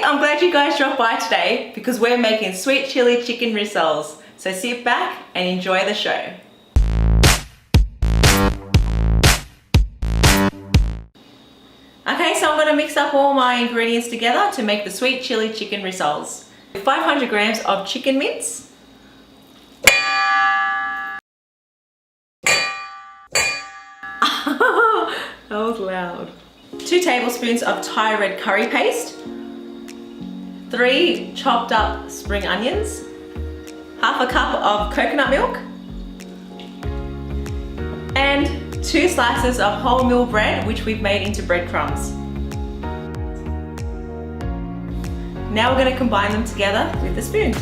I'm glad you guys dropped by today because we're making sweet chili chicken rissoles. So sit back and enjoy the show. Okay, so I'm going to mix up all my ingredients together to make the sweet chili chicken rissoles. 500 grams of chicken mince. That was loud. 2 tablespoons of Thai red curry paste. 3 chopped up spring onions. Half a cup of coconut milk. And 2 slices of wholemeal bread, which we've made into breadcrumbs. Now we're going to combine them together with the spoon.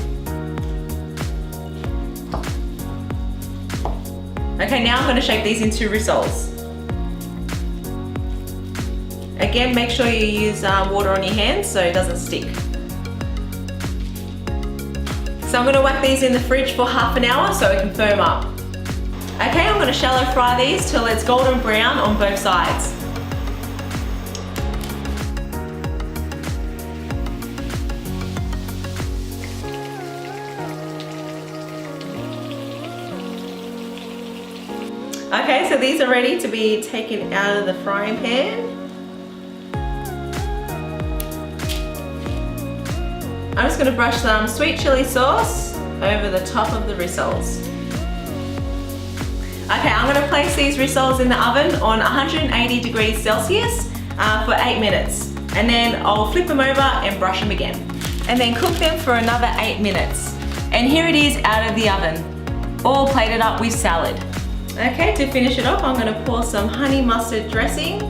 Okay, now I'm going to shape these into rissoles. Again, make sure you use water on your hands so it doesn't stick. So I'm going to whack these in the fridge for half an hour so it can firm up. Okay, I'm going to shallow fry these till it's golden brown on both sides. Okay, so these are ready to be taken out of the frying pan. I'm just going to brush some sweet chili sauce over the top of the rissoles. Okay, I'm going to place these rissoles in the oven on 180 degrees Celsius for 8 minutes. And then I'll flip them over and brush them again. And then cook them for another 8 minutes. And here it is out of the oven, all plated up with salad. Okay, to finish it off, I'm going to pour some honey mustard dressing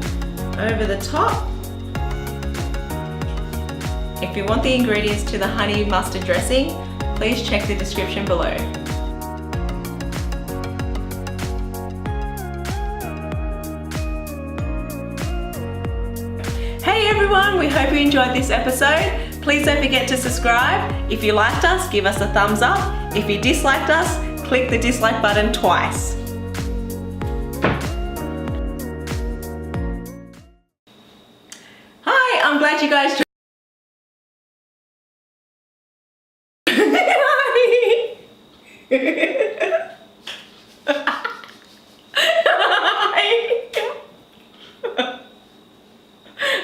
over the top. If you want the ingredients to the honey mustard dressing, please check the description below. Hey everyone, we hope you enjoyed this episode. Please don't forget to subscribe. If you liked us, give us a thumbs up. If you disliked us, click the dislike button twice. Hi, I'm glad you guys joined.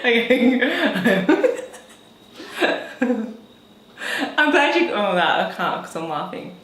Okay. I'm glad you. Oh, no, I can't because I'm laughing.